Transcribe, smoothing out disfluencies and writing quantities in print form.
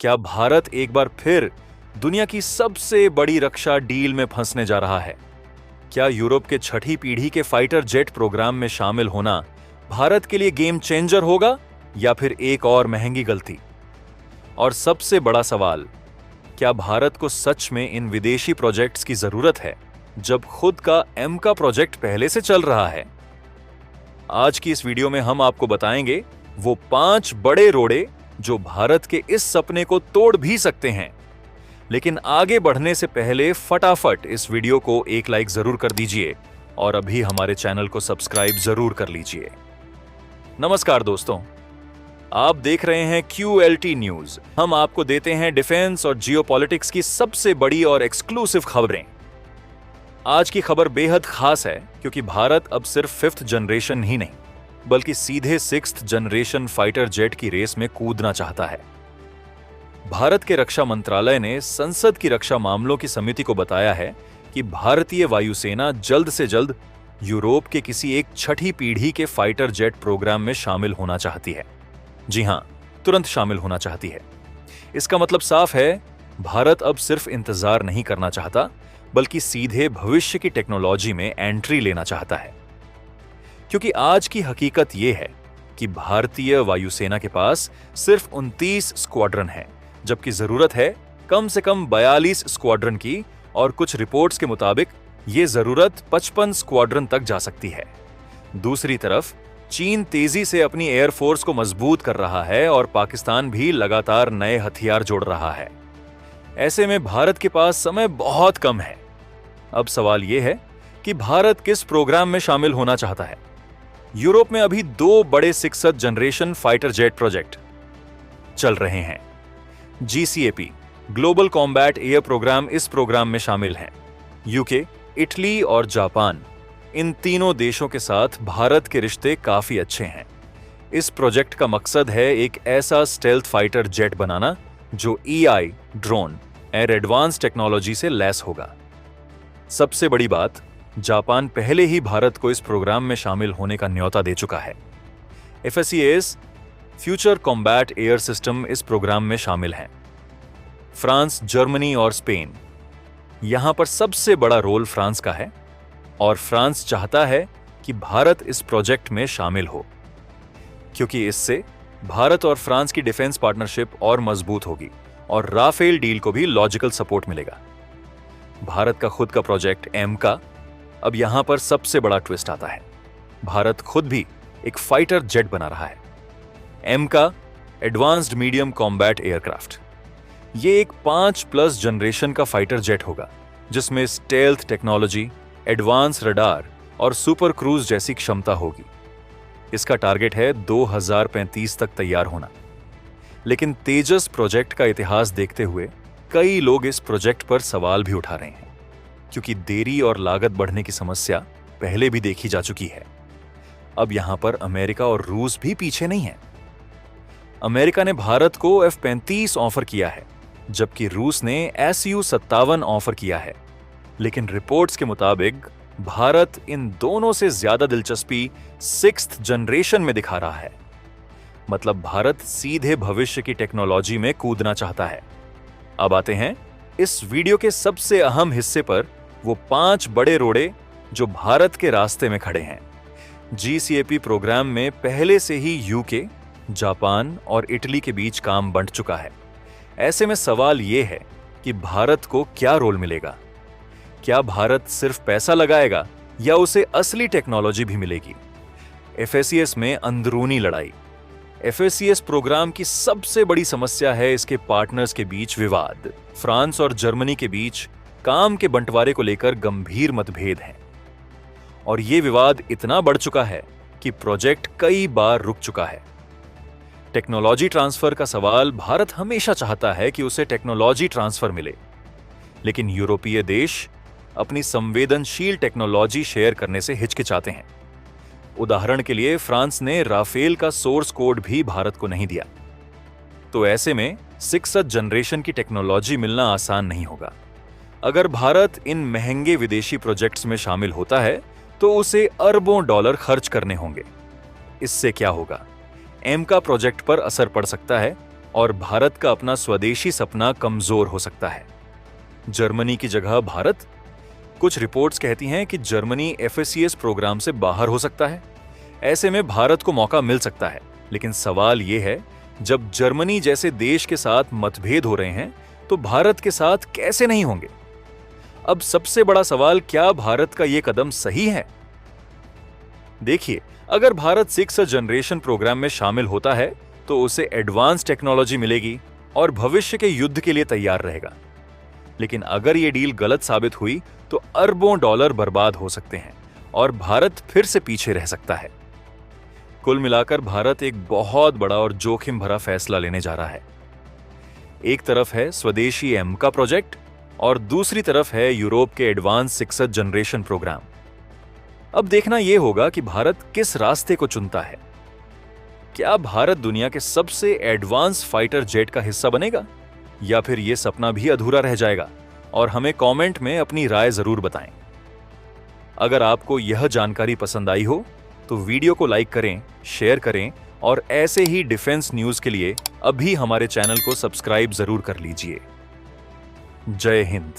क्या भारत एक बार फिर दुनिया की सबसे बड़ी रक्षा डील में फंसने जा रहा है? क्या यूरोप के छठी पीढ़ी के फाइटर जेट प्रोग्राम में शामिल होना भारत के लिए गेम चेंजर होगा या फिर एक और महंगी गलती? और सबसे बड़ा सवाल, क्या भारत को सच में इन विदेशी प्रोजेक्ट्स की जरूरत है जब खुद का एमका प्रोजेक्ट पहले से चल रहा है? आज की इस वीडियो में हम आपको बताएंगे वो 5 बड़े रोड़े जो भारत के इस सपने को तोड़ भी सकते हैं। लेकिन आगे बढ़ने से पहले फटाफट इस वीडियो को एक लाइक जरूर कर दीजिए और अभी हमारे चैनल को सब्सक्राइब जरूर कर लीजिए। नमस्कार दोस्तों, आप देख रहे हैं QLT न्यूज। हम आपको देते हैं डिफेंस और जियोपॉलिटिक्स की सबसे बड़ी और एक्सक्लूसिव खबरें। आज की खबर बेहद खास है क्योंकि भारत अब सिर्फ 5th जनरेशन ही नहीं बल्कि सीधे 6th जनरेशन फाइटर जेट की रेस में कूदना चाहता है। भारत के रक्षा मंत्रालय ने संसद की रक्षा मामलों की समिति को बताया है कि भारतीय वायुसेना जल्द से जल्द यूरोप के किसी एक छठी पीढ़ी के फाइटर जेट प्रोग्राम में शामिल होना चाहती है। जी हां, तुरंत शामिल होना चाहती है। इसका मतलब साफ है, भारत अब सिर्फ इंतजार नहीं करना चाहता बल्कि सीधे भविष्य की टेक्नोलॉजी में एंट्री लेना चाहता है। क्योंकि आज की हकीकत यह है कि भारतीय वायुसेना के पास सिर्फ 29 स्क्वाड्रन है, जबकि जरूरत है कम से कम 42 स्क्वाड्रन की, और कुछ रिपोर्ट्स के मुताबिक यह जरूरत 55 स्क्वाड्रन तक जा सकती है। दूसरी तरफ चीन तेजी से अपनी एयरफोर्स को मजबूत कर रहा है और पाकिस्तान भी लगातार नए हथियार जोड़ रहा है। ऐसे में भारत के पास समय बहुत कम है। अब सवाल यह है कि भारत किस प्रोग्राम में शामिल होना चाहता है। यूरोप में अभी 2 बड़े 6th generation fighter jet project चल रहे हैं। GCAP global combat air programme इस प्रोग्राम में शामिल है। यूके, इटली और जापान, इन तीनों देशों के साथ भारत के रिश्ते काफी अच्छे हैं। इस प्रोजेक्ट का मकसद है एक ऐसा स्टेल्थ फाइटर जेट बनाना जो EI drone air advance technology से लैस होगा। सबसे बड़ी बात, जापान पहले ही भारत को इस प्रोग्राम में शामिल होने का न्योता दे चुका है। FACES future combat air system इस प्रोग्राम में शामिल हैं। फ्रांस, जर्मनी और स्पेन, यहां पर सबसे बड़ा रोल फ्रांस का है और फ्रांस चाहता है कि भारत इस प्रोजेक्ट में शामिल हो, क्योंकि इससे भारत और फ्रांस की डिफेंस पार्टनरशिप और मजबूत होगी और राफेल डील को भी लॉजिकल सपोर्ट मिलेगा। भारत का खुद का प्रोजेक्ट एमका, अब यहां पर सबसे बड़ा ट्विस्ट आता है। भारत खुद भी एक फाइटर जेट बना रहा है। एमका एडवांस्ड मीडियम कॉम्बैट एयरक्राफ्ट, ये एक 5+ जनरेशन का फाइटर जेट होगा जिसमें स्टेल्थ टेक्नोलॉजी, एडवांस रडार और सुपर क्रूज जैसी क्षमता होगी। इसका टारगेट है 2035 तक तैयार होना। लेकिन तेजस प्रोजेक्ट का इतिहास देखते हुए कई लोग इस प्रोजेक्ट पर सवाल भी उठा रहे हैं, क्योंकि देरी और लागत बढ़ने की समस्या पहले भी देखी जा चुकी है। अब यहां पर अमेरिका और रूस भी पीछे नहीं है। अमेरिका ने भारत को F-35 ऑफर किया है, जबकि रूस ने Su-57 ऑफर किया है। लेकिन रिपोर्ट्स के मुताबिक भारत इन दोनों से ज्यादा दिलचस्पी 6th जनरेशन में दिखा रहा है। मतलब भारत सीधे भविष्य की टेक्नोलॉजी में कूदना चाहता है। अब आते हैं इस वीडियो के सबसे अहम हिस्से पर, वो 5 बड़े रोड़े जो भारत के रास्ते में खड़े हैं। GCAP प्रोग्राम में पहले से ही यूके, जापान और इटली के बीच काम बंट चुका है। ऐसे में सवाल यह है कि भारत को क्या रोल मिलेगा? क्या भारत सिर्फ पैसा लगाएगा या उसे असली टेक्नोलॉजी भी मिलेगी? FACES में अंदरूनी लड़ाई। FACES प्रोग्राम की सबसे बड़ी समस्या है इसके पार्टनर्स के बीच विवाद। फ्रांस और जर्मनी के बीच काम के बंटवारे को लेकर गंभीर मतभेद हैं और यह विवाद इतना बढ़ चुका है कि प्रोजेक्ट कई बार रुक चुका है। टेक्नोलॉजी ट्रांसफर का सवाल, भारत हमेशा चाहता है कि उसे टेक्नोलॉजी ट्रांसफर मिले, लेकिन यूरोपीय देश अपनी संवेदनशील टेक्नोलॉजी शेयर करने से हिचकिचाते हैं। उदाहरण के लिए फ्रांस ने राफेल का सोर्स कोड भी भारत को नहीं दिया। तो ऐसे में 6th जनरेशन की टेक्नोलॉजी मिलना आसान नहीं होगा। अगर भारत इन महंगे विदेशी प्रोजेक्ट्स में शामिल होता है तो उसे अरबों डॉलर खर्च करने होंगे। इससे क्या होगा? एमका प्रोजेक्ट पर असर पड़ सकता है, और भारत का अपना स्वदेशी सपना कमजोर हो सकता है। जर्मनी की जगह भारत? कुछ रिपोर्ट्स कहती हैं कि जर्मनी FACS प्रोग्राम से बाहर हो सकता है। ऐसे में भारत को मौका मिल सकता है, लेकिन सवाल यह है, जब जर्मनी जैसे देश के साथ मतभेद हो रहे हैं तो भारत के साथ कैसे नहीं होंगे? अब सबसे बड़ा सवाल, क्या भारत का यह कदम सही है? देखिए, अगर भारत 6th जनरेशन प्रोग्राम में शामिल होता है तो उसे एडवांस टेक्नोलॉजी मिलेगी और भविष्य के युद्ध के लिए तैयार रहेगा। लेकिन अगर यह डील गलत साबित हुई तो अरबों डॉलर बर्बाद हो सकते हैं और भारत फिर से पीछे रह सकता है। कुल मिलाकर भारत एक बहुत बड़ा और जोखिम भरा फैसला लेने जा रहा है। एक तरफ है स्वदेशी M का प्रोजेक्ट और दूसरी तरफ है यूरोप के एडवांस 6th जनरेशन प्रोग्राम। अब देखना यह होगा कि भारत किस रास्ते को चुनता है। क्या भारत दुनिया के सबसे एडवांस फाइटर जेट का हिस्सा बनेगा, या फिर यह सपना भी अधूरा रह जाएगा? और हमें कमेंट में अपनी राय जरूर बताएं। अगर आपको यह जानकारी पसंद आई हो तो वीडियो को लाइक करें, शेयर करें और ऐसे ही डिफेंस न्यूज के लिए अभी हमारे चैनल को सब्सक्राइब जरूर कर लीजिए। जय हिंद।